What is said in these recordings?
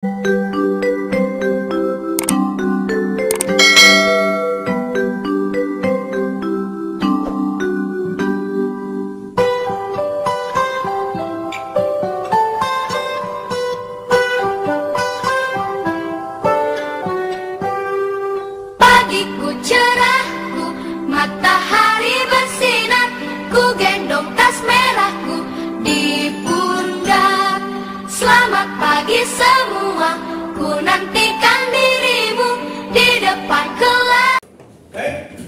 Pagiku cerahku, matahari bersinar, ku gendong tas merahku di pundak. Selamat pagi semua, ku nantikan dirimu di depan kelas. Baik,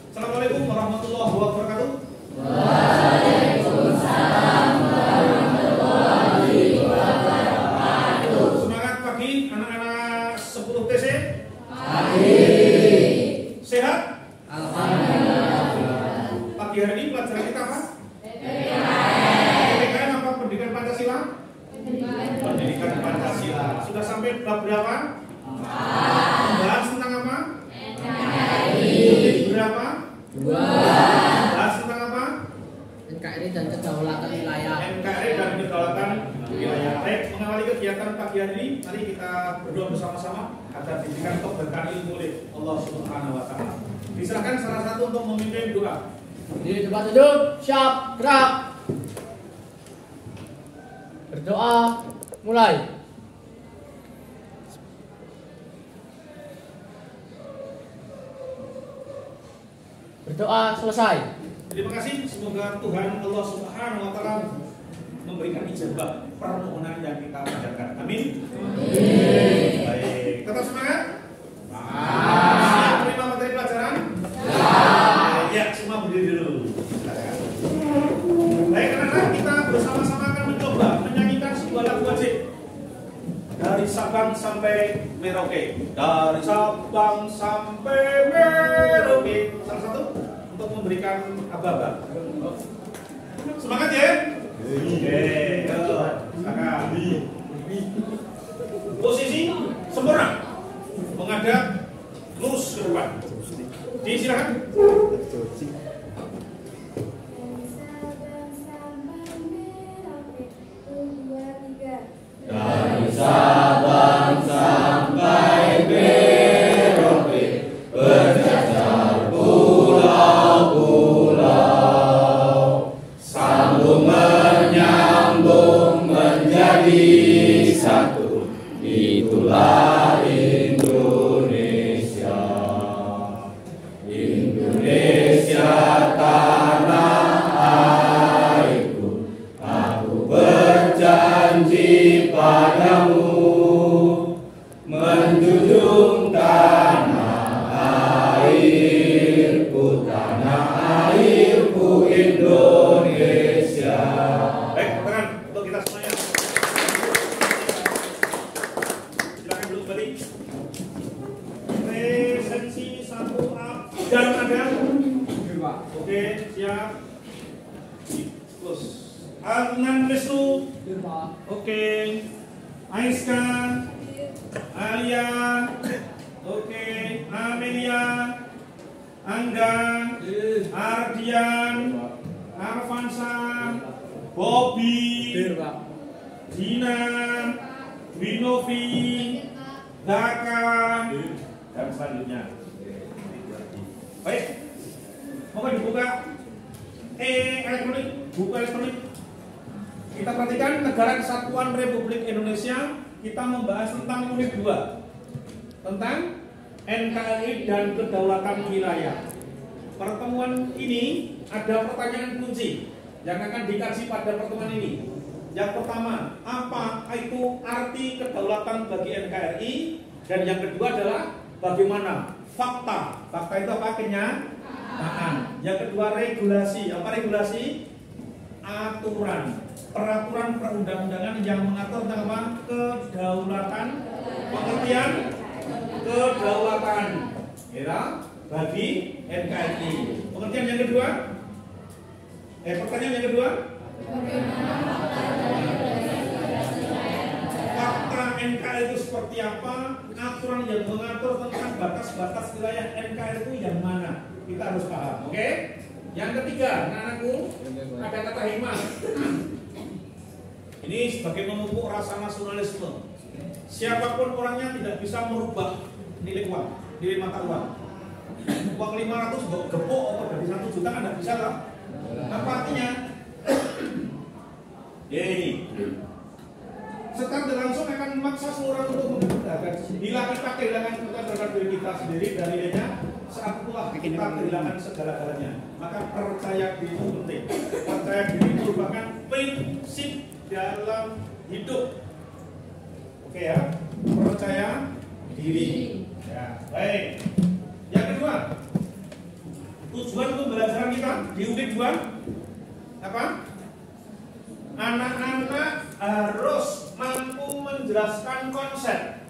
Assalamualaikum warahmatullahi wabarakatuh. Semangat pagi anak-anak 10 TC. Sehat? Alhamdulillah. Pagi hari ini pelajaran kita apa? PPKN apa? Pendidikan Pancasila? Pendidikan Pancasila. Sudah sampai bab berapa? Bahas tentang apa? NKRI. Berapa? 2. Bahas tentang apa? NKRI dan kedaulatan wilayah. NKRI dan kedaulatan wilayah. Baik, mengawali kegiatan pagi hari ini, mari kita berdoa bersama-sama agar diberikan keberkahan ilmu oleh Allah Subhanahu wa taala. Silakan salah satu untuk memimpin doa. Di tempat duduk, siap, gerak. Berdoa, mulai. Berdoa selesai. Terima kasih, semoga Tuhan Allah Subhanahu wa taala memberikan ijabah permohonan yang kita panjatkan. Amin. Baik, tetap semangat. Siap terima materi pelajaran? Ya, semua berdiri dulu. Baik, anak-anak, kita bersama-sama akan mencoba menyanyikan sebuah lagu wajib. Dari Sabang sampai Merauke. Dari Sabang sampai Merauke. Salah satu untuk memberikan aba-aba. Semangat ya. Oke, silakan. Posisi sempurna. Menghadap lurus ke depan. Silakan. Dari Sabang sampai Merauke, berjajar pulau-pulau, sambung menyambung menjadi satu, itulah Indonesia. Indonesia tanah airku, aku berjanji padamu menjunjung tanah airku Indonesia. Baik, tangan untuk kita semuanya. Silakan dulu kembali. Presensi 1A dan ada. Oke, siap. Close. Adnan Wisnu. Oke. Aiska. Alia. Oke. Amelia. Angga. Ardian. Arvansa. Bobby. Dina. Winovi. Daka. Dan selanjutnya. Baik. Mau dibuka elektronik, buku elektronik. Kita perhatikan Negara Kesatuan Republik Indonesia. Kita membahas tentang unit 2 tentang NKRI dan kedaulatan wilayah. Pertemuan ini ada pertanyaan kunci yang akan dikaji pada pertemuan ini. Yang pertama, apa itu arti kedaulatan bagi NKRI? Dan yang kedua adalah bagaimana fakta. Fakta itu apa? Kenyataan. Yang kedua, regulasi. Apa regulasi? Aturan. Peraturan perundang-undangan yang mengatur tentang apa? Kedaulatan. Pengertian kedaulatan ya, bagi NKRI. Pengertian yang kedua? Pertanyaan yang kedua? Fakta NKRI itu seperti apa? Aturan yang mengatur tentang batas-batas wilayah NKRI itu yang mana? Kita harus paham, oke? Yang ketiga, anak-anakku, ada kata hikmah. Ini sebagai memupuk rasa nasionalisme. siapapun orangnya tidak bisa merubah nilai uang, nilai mata uang. Uang 500 gepok atau dari 1 juta Anda bisa lah. Apa artinya? Ya ini. Secara langsung akan memaksa seorang untuk menggunakan. Bila kita kehilangan terhadap diri kita sendiri dari nilainya, saat itulah kita kehilangan segala-galanya. Maka percaya diri itu penting. Percaya diri itu merupakan prinsip dalam hidup. Oke ya, percaya diri. Ya, baik. Yang kedua, tujuan pembelajaran kita di unit 2 apa? Anak-anak harus mampu menjelaskan konsep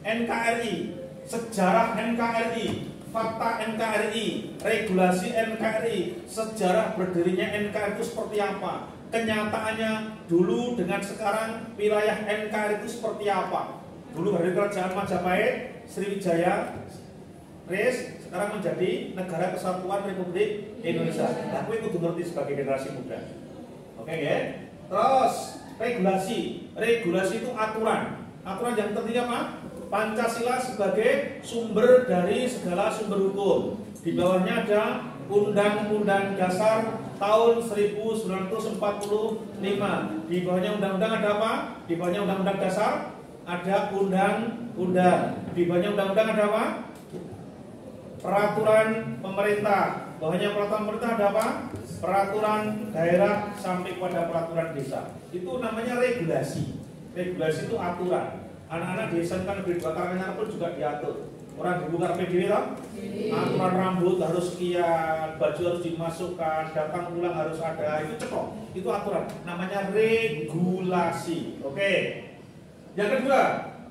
NKRI, sejarah NKRI, fakta NKRI, regulasi NKRI, sejarah berdirinya NKRI itu seperti apa, kenyataannya dulu dengan sekarang wilayah NKRI itu seperti apa. Dulu dari kerajaan Majapahit, Sriwijaya, Res, sekarang menjadi Negara Kesatuan Republik Indonesia. Aku itu ngerti sebagai generasi muda. Oke ya. Terus regulasi itu aturan yang terdiri apa? Pancasila sebagai sumber dari segala sumber hukum. Di bawahnya ada Undang-Undang Dasar tahun 1945. Di bawahnya undang-undang ada apa? Di bawahnya Undang-Undang Dasar ada undang-undang. Di bawahnya undang-undang ada apa? Peraturan pemerintah. Bawahnya peraturan pemerintah ada apa? Peraturan daerah sampai pada peraturan desa. Itu namanya regulasi. Regulasi itu aturan. Anak-anak desa kan negeri bakarannya pun juga diatur. Orang dibuka PDW lah. Aturan rambut harus sekian, baju harus dimasukkan, datang pulang harus ada. Itu cekok. Itu aturan. Namanya regulasi. Oke. Yang kedua,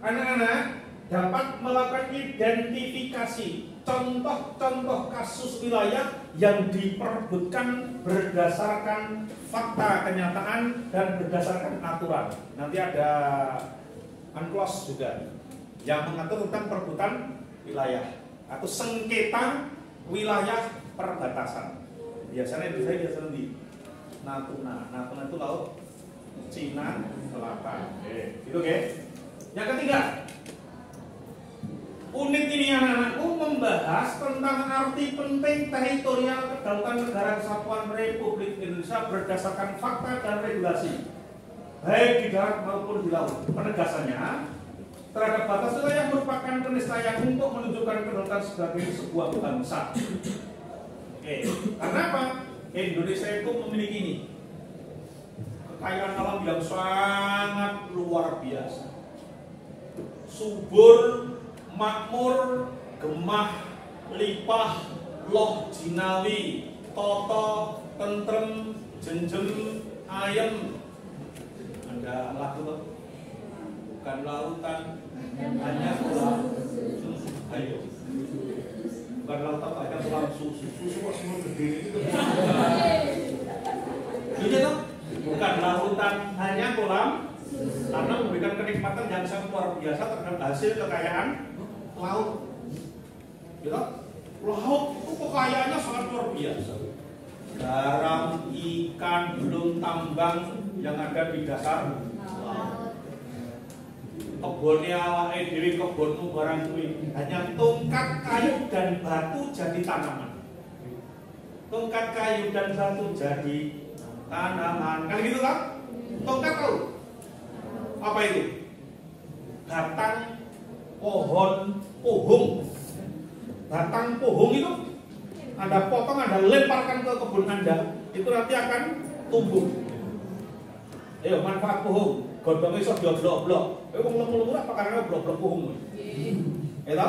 anak-anak dapat melakukan identifikasi contoh-contoh kasus wilayah yang diperebutkan berdasarkan fakta kenyataan dan berdasarkan aturan. Nanti ada unclos juga yang mengatur tentang perebutan wilayah atau sengketa wilayah perbatasan. Biasanya di saya biasa di Natuna. Natuna itu laut Cina Selatan. Gitu oke. Yang ketiga, unit ini anak-anakku membahas tentang arti penting teritorial kedaulatan Negara Kesatuan Republik Indonesia berdasarkan fakta dan regulasi, baik di darat maupun di laut. Penegasannya terhadap batas wilayah merupakan keniscayaan untuk menunjukkan kedaulatan sebagai sebuah bangsa. Oke, karena apa? Indonesia itu memiliki ini kekayaan alam yang sangat luar biasa, subur, makmur, gemah, lipah, loh jinawi, toto, tentrem, jenjem, ayem. Ada lagu tuh? Bukan lautan, hanya kolam susu. Ayo. Bukan lautan, hanya kolam susu. Susu kok semua gede gitu. Ini tuh? Bukan lautan, hanya kolam, karena memberikan kenikmatan yang sangat luar biasa terhadap hasil kekayaan laut. Gitu? Laut itu kekayaannya sangat luar biasa. Garam, ikan, belum tambang yang ada di dasar laut. Kebunnya awake dhewe, kebunmu barang kuwi hanya tongkat kayu dan batu jadi tanaman. Tongkat kayu dan batu jadi tanaman. Kan gitu kan? Tongkat tahu? Apa itu? Batang pohon pohong. Batang pohong itu Anda potong, Anda lemparkan ke kebun Anda, itu nanti akan tumbuh. Ayo, manfaat pohong. Godongnya iso dioblok-oblok. Wong lemur-lemur apa karena oblok-oblok pohong. Ya,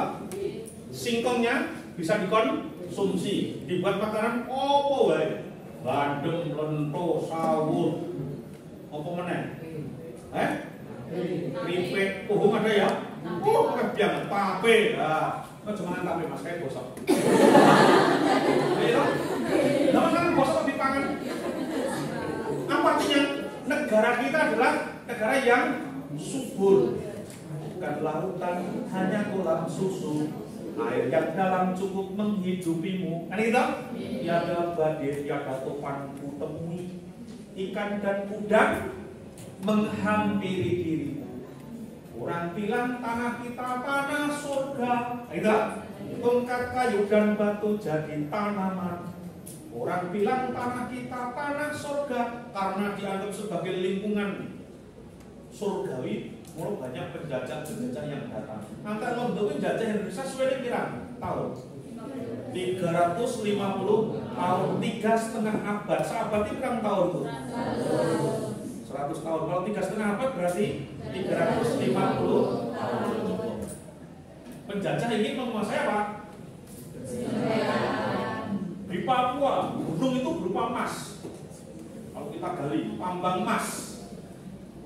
singkongnya bisa dikonsumsi, dibuat makanan opo wae. Bandeng, lento, sawur. Apa meneh? Keripik, pohong ada ya? Oh, kebiang, tape. Nah, cuma tape mas, kayak bosok. Ayo, nama kan bosok di pangan. Apa artinya? Negara kita adalah negara yang subur. Bukan lautan, hanya kolam susu. Air yang dalam cukup menghidupimu. Kan itu? Tiada badai, tiada topan ku temui. Ikan dan udang menghampiri dirimu. Orang bilang tanah kita tanah surga. Itu tongkat kayu dan batu jadi tanaman. Orang bilang tanah kita tanah surga karena dianggap sebagai lingkungan surgawi. Mulai banyak penjajah-penjajah yang datang. Angka untuk penjajah Indonesia sudah pirang tahun 350 tahun, 3,5 abad. Seabad itu berapa tahun tuh? 100 tahun. Kalau 3,5 abad berarti 350 tahun. Penjajah ingin menguasai apa? Di Papua, gunung itu berupa emas. Kalau kita gali, tambang emas.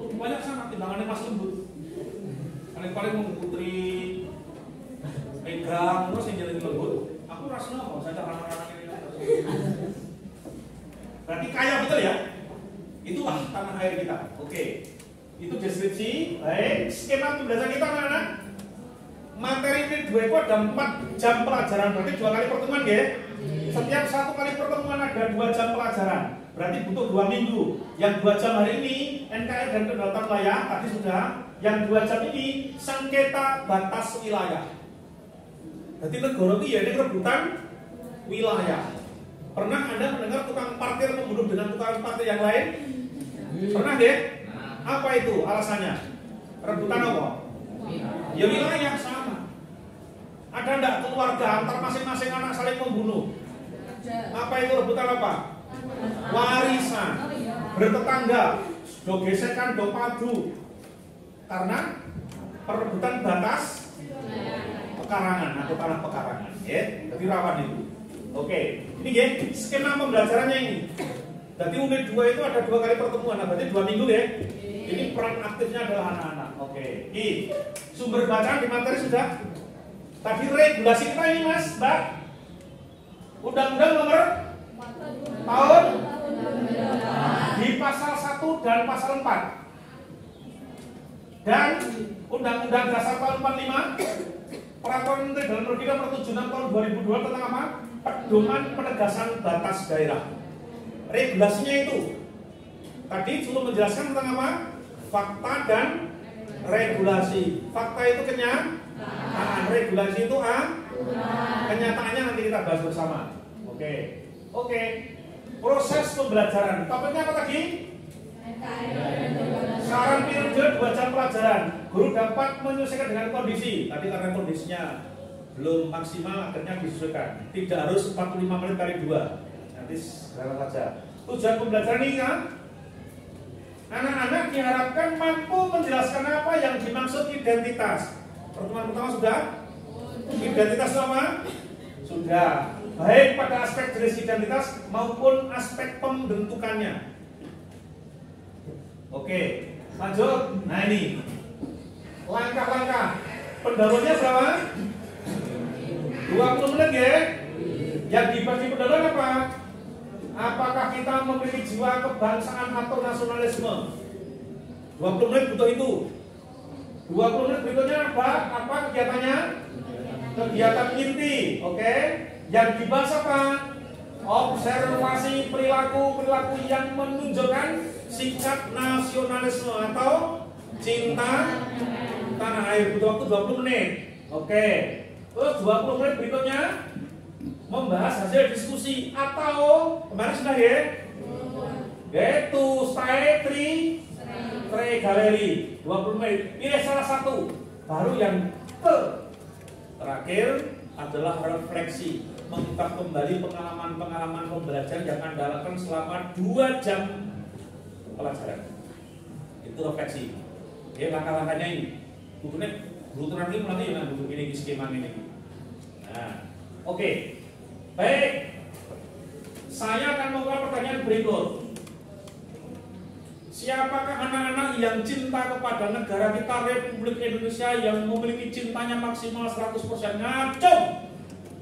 Banyak sangat timbangannya emas lembut. Paling-paling mengputri pegang terus yang jadi lembut. Aku rasanya kok saya anak-anak ini. Berarti kaya betul ya? Itulah tanah air kita. Oke. Itu deskripsi. Baik, skema pembelajaran kita anak-anak. Materi ini 2 itu ada 4 jam pelajaran. Berarti 2 kali pertemuan ya. Setiap 1 kali pertemuan ada 2 jam pelajaran. Berarti butuh 2 minggu. Yang 2 jam hari ini NKR dan kedaulatan wilayah tadi sudah. Yang 2 jam ini sengketa batas wilayah. Jadi negara itu ya ini rebutan wilayah. Pernah Anda mendengar tukang parkir membunuh dengan tukang parkir yang lain? Pernah deh? Apa itu alasannya? Rebutan apa? Ya wilayah sama. Ada enggak keluarga antar masing-masing anak saling membunuh? Apa itu rebutan apa? Warisan. Bertetangga, do gesekan, do padu. Karena perebutan batas pekarangan atau tanah pekarangan, ya. Jadi rawan itu. Oke, ini ya skema pembelajarannya ini. Jadi unit 2 itu ada 2 kali pertemuan, nah, berarti 2 minggu ya. Ini peran aktifnya adalah anak-anak. Oke, ini sumber bacaan di materi sudah. Tadi regulasi kita ini Mas, Mbak. Undang-undang nomor tahun di pasal 1 dan pasal 4. Dan Undang-Undang Dasar tahun 45, Peraturan Menteri Dalam Negeri Nomor 76 tahun 2002 tentang apa? Pedoman penegasan batas daerah. Regulasinya itu tadi sudah menjelaskan tentang apa? Fakta dan regulasi. Fakta itu kenyataan, regulasi itu kenyataannya nanti kita bahas bersama. Oke. Proses pembelajaran. Topiknya apa tadi? Saran periode 2 jam pelajaran. Guru dapat menyesuaikan dengan kondisi. Tadi karena kondisinya belum maksimal, akhirnya disesuaikan. Tidak harus 45 menit kali 2. Nanti segera saja. Tujuan pembelajaran ini kan? Anak-anak diharapkan mampu menjelaskan apa yang dimaksud identitas. Pertemuan pertama sudah? Identitas apa? Sudah. Baik pada aspek jenis identitas maupun aspek pembentukannya. Oke, lanjut. Nah ini langkah-langkah. Pendahulunya berapa? 20 menit ya. Yang dibagi pendahuluan apa? Apakah kita memiliki jiwa kebangsaan atau nasionalisme? 20 menit butuh itu. 20 menit berikutnya apa kegiatannya? Kegiatan inti. Oke. Yang dibahas apa? Observasi perilaku yang menunjukkan sikap nasionalisme atau cinta tanah air. Butuh waktu 20 menit. Oke. Terus 20 menit berikutnya membahas hasil diskusi atau kemarin sudah ya? Yaitu stay three galeri 20 menit. Pilih salah satu. Baru yang terakhir adalah refleksi, mengungkap kembali pengalaman-pengalaman pembelajaran yang Anda lakukan selama 2 jam pelajaran. Itu refleksi. Ya, langkah-langkahnya ini. Bukunya butuh nanti yang butuh ini skema ini. Nah, oke. Baik. Saya akan membuat pertanyaan berikut. Siapakah anak-anak yang cinta kepada negara kita Republik Indonesia yang memiliki cintanya maksimal 100%? Ngacung!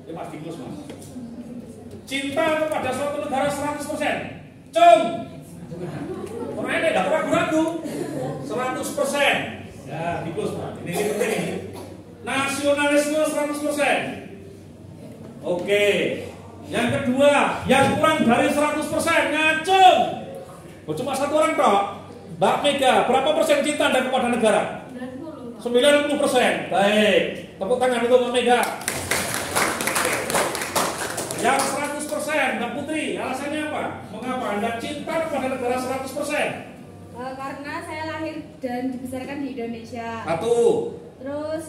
Ya Mas Dikus Mas. Cinta kepada suatu negara 100%. Cung! Orang ini tidak ragu-ragu. 100%. Ya, Dikus Mas. Ini penting. Nasionalisme 100%. Oke. Yang kedua, yang kurang dari 100%. Ngacung! Cuma 1 orang toh. Mbak Mega, berapa persen cinta Anda kepada negara? 90%. 90%. Baik. Tepuk tangan untuk Mbak Mega. Yang 100%, Mbak Putri, alasannya apa? Mengapa Anda cinta kepada negara 100%? Karena saya lahir dan dibesarkan di Indonesia. Satu. Terus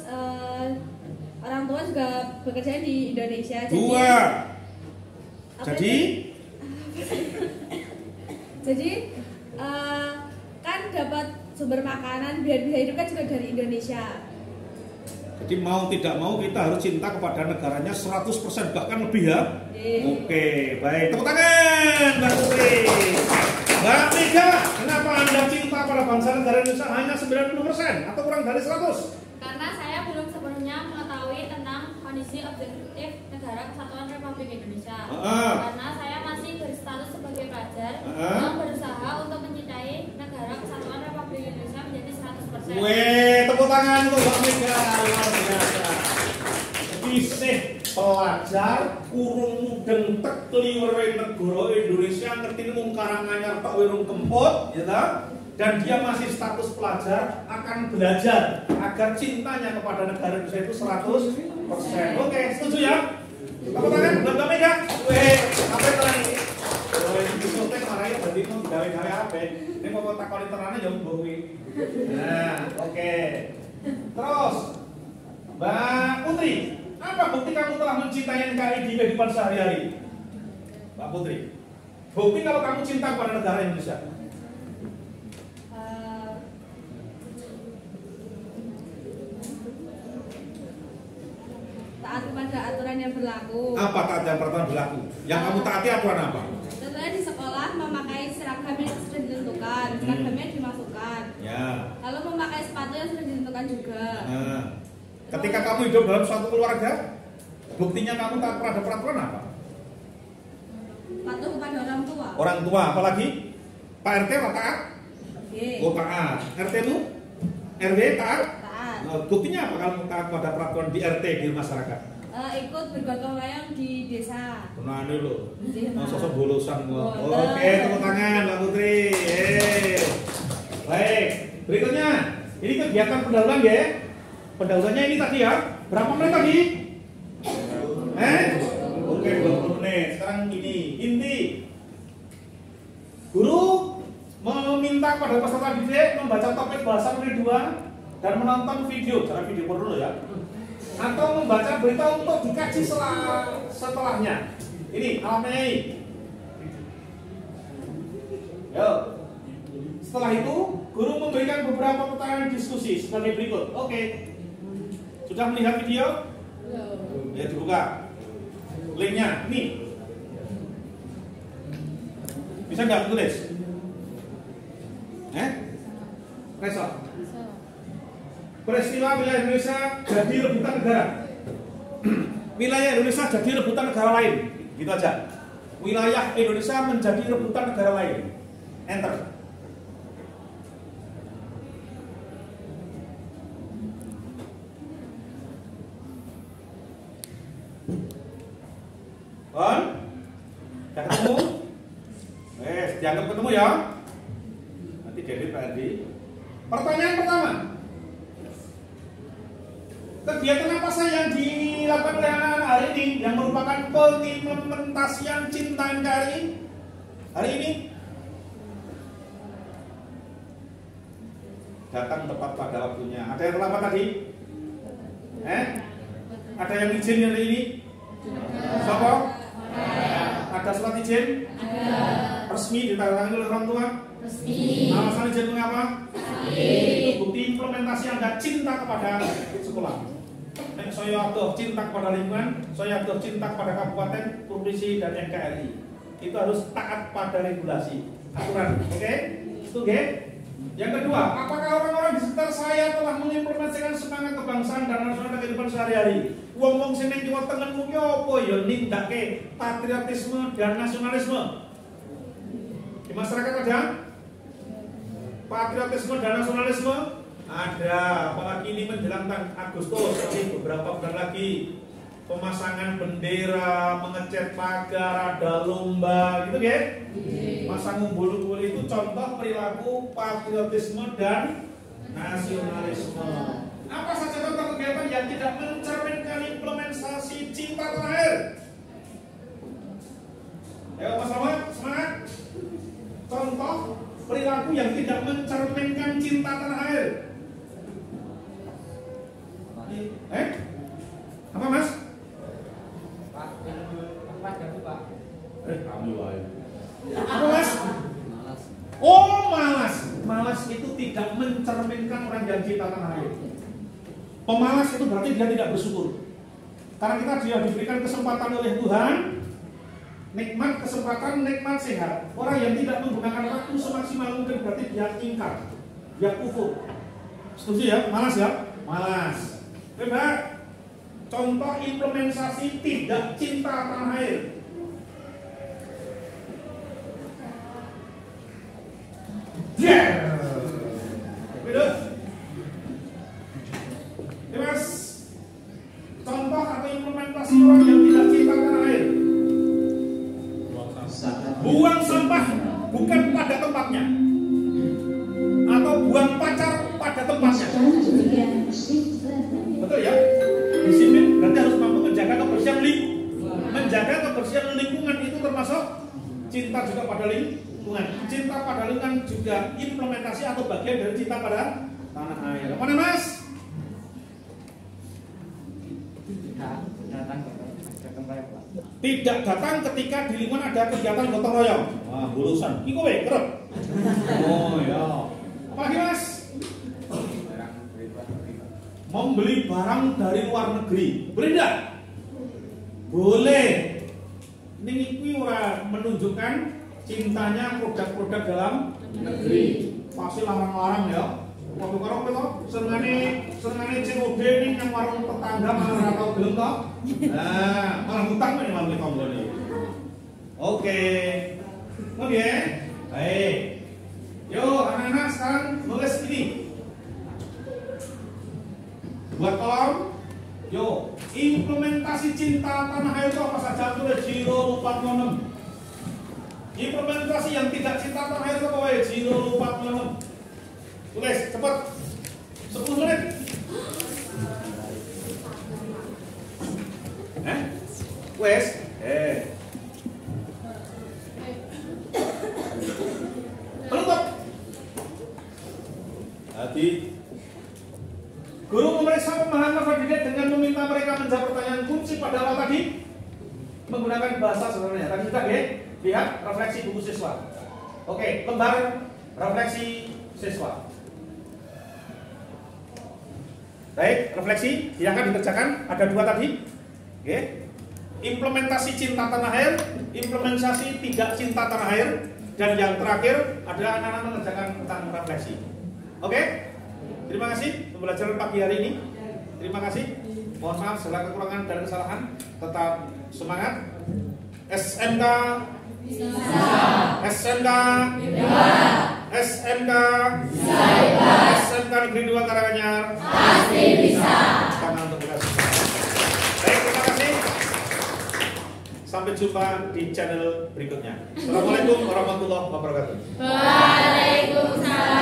orang tua juga bekerja di Indonesia. Dua. Jadi kan dapat sumber makanan biar bisa hidup kan juga dari Indonesia. Jadi mau tidak mau kita harus cinta kepada negaranya 100%, bahkan lebih ya. Oke, baik. Tepuk tangan Mbak Putri. Mbak Mega, kenapa Anda cinta pada bangsa negara Indonesia hanya 90% atau kurang dari 100? Karena saya belum sepenuhnya mengetahui tentang kondisi objektif negara kesatuan Republik Indonesia. Karena saya masih berstatus sebagai pelajar yang berusaha untuk mencintai negara kesatuan Republik Indonesia menjadi 100%. Weh, tepuk tangan untuk Mbak Mega, luar biasa. Isih pelajar kurung mudeng tek liwere negara Indonesia ngerti mung Karanganyar tok wirung kempot, ya ta? Dan dia masih status pelajar akan belajar agar cintanya kepada negara Indonesia itu 100%. Oke, setuju ya? Tepuk tangan buat Mbak Mega. Weh, apa terang ini? Kalau ini disotek marahnya berarti mau gawe-gawe apa? Ini mau takoni terane ya mbok kuwi. Nah, oke. Terus Mbak Putri, apa bukti kamu telah mencintai NKRI di kehidupan sehari-hari? Mbak Putri, bukti kalau kamu cinta kepada negara Indonesia? Taat kepada aturan yang berlaku. Apa taat dan peraturan berlaku? Yang kamu taati aturan apa? Contohnya di sekolah memakai seragam yang sudah ditentukan, seragamnya dimasukkan. Ya. Lalu memakai sepatu yang sudah ditentukan juga. Nah, ketika kamu hidup dalam suatu keluarga, buktinya kamu taat pada peraturan apa? Patuh kepada orang tua. Orang tua, apalagi? Pak RT apa taat? Oke. Oh taat. RT itu? RW taat? Taat. Nah, buktinya apa kalau taat pada peraturan di RT di masyarakat? Ikut bergotong royong di desa. Pernah nih lo, Iya, mau Mas. sosok bolosan gua. Boleh. Oke, tepuk tangan Mbak Putri. Baik, berikutnya ini kegiatan pendahuluan ya. Pendahuluannya ini tadi ya. Berapa menit tadi? Oke, 20 menit. Sekarang ini inti. Guru meminta kepada peserta didik membaca topik bahasa menit 2 dan menonton video, jangan video dulu ya. Atau membaca berita untuk dikaji setelahnya. Ini alatnya ini. Yo. Setelah itu, guru memberikan beberapa pertanyaan diskusi sebagai berikut. Oke. Sudah melihat video? Ya dibuka. Linknya, ini. Bisa nggak tulis? Resort. Peristiwa wilayah Indonesia jadi rebutan negara. Wilayah Indonesia jadi rebutan negara lain. Gitu aja. Wilayah Indonesia menjadi rebutan negara lain. Enter. On? Udah ketemu? Dianggap ketemu ya. Nanti delete Pak Edi. Pertanyaan pertama. Kegiatan apa saja yang dilakukan oleh anak-anak hari ini yang merupakan pengimplementasian cinta NKRI hari ini? Datang tepat pada waktunya. Ada yang terlambat tadi? Ada yang izin hari ini? Siapa? Ada surat izin? Resmi ditandatangani oleh orang tua? Resmi. Alasan izin mengapa? Itu bukti implementasi Anda cinta kepada sekolah. Saya ada cinta kepada lingkungan, saya ada cinta kepada kabupaten, provinsi dan NKRI. Itu harus taat pada regulasi, aturan. Oke? Itu oke? Yang kedua, apakah orang-orang di sekitar saya telah mengimplementasikan semangat kebangsaan dan nasional kehidupan sehari-hari? Wong-wong sing ning kiwa tengenmu ki apa ya nindake patriotisme dan nasionalisme? Di masyarakat ada patriotisme dan nasionalisme? Ada, apalagi ini menjelang Agustus, nanti beberapa bulan lagi pemasangan bendera, mengecat pagar, ada lomba, gitu ya? Masang umbul-umbul itu contoh perilaku patriotisme dan nasionalisme. Apa saja contoh kegiatan yang tidak mencerminkan implementasi cinta tanah air? Ayo Mas Rahmat, semangat. Contoh perilaku yang tidak mencerminkan cinta tanah air. Apa Mas? Apa Mas? Malas. Oh, malas. Malas itu tidak mencerminkan orang yang cinta tanah air. Pemalas itu berarti dia tidak bersyukur. Karena kita dia diberikan kesempatan oleh Tuhan, nikmat kesempatan, nikmat sehat. Orang yang tidak menggunakan waktu semaksimal mungkin berarti dia ingkar, dia kufur. Setuju ya? Malas ya? Malas. Coba contoh implementasi tidak cinta tanah air. Beda. Mas, contoh atau implementasi orang yang tidak cinta tanah air. Buang sampah bukan pada tempatnya, atau buang pacar pada tempatnya. Betul ya? Disiplin berarti harus mampu menjaga kebersihan lingkungan. Menjaga kebersihan lingkungan itu termasuk cinta juga pada lingkungan. Cinta pada lingkungan juga implementasi atau bagian dari cinta pada tanah air. Mana Mas? Tidak datang ketika di lingkungan ada kegiatan gotong royong. Wah, bulusan. Iko we, kerep. Oh ya. Apa lagi Mas? Membeli barang dari luar negeri. Boleh tidak? Boleh. Ini kuwi ora menunjukkan cintanya produk-produk dalam negeri. Pasti larang-larang ya. Waktu karo itu senengane COD ini yang warung tetangga malah atau gelem toh. Nah, malah hutang nih malah tonggone. Oke. Oke. Baik. Yo, anak-anak sekarang nulis ini. Buat kolom. Yo, implementasi cinta tanah air itu apa saja? Tulis 046. Implementasi yang tidak cinta tanah air itu apa wae? 046. Tulis, cepat. 10 menit. Wes. Penutup. Hati. Guru memeriksa pemahaman peserta didik dengan meminta mereka menjawab pertanyaan kunci pada awal tadi menggunakan bahasa sebenarnya. Tadi kita lihat refleksi buku siswa. Oke, lembar refleksi siswa. Baik, refleksi silakan dikerjakan. Ada 2 tadi. Oke. Implementasi cinta tanah air, implementasi tidak cinta tanah air, dan yang terakhir adalah anak-anak mengerjakan tentang refleksi. Oke? Terima kasih pembelajaran pagi hari ini. Terima kasih. Mohon maaf segala kekurangan dan kesalahan. Tetap semangat. SMK bisa. SMK bisa. SMK bisa. SMK Negeri 2 Karanganyar pasti bisa. Tangan untuk kita. Baik, terima kasih. Sampai jumpa di channel berikutnya. Assalamualaikum warahmatullahi wabarakatuh. Waalaikumsalam.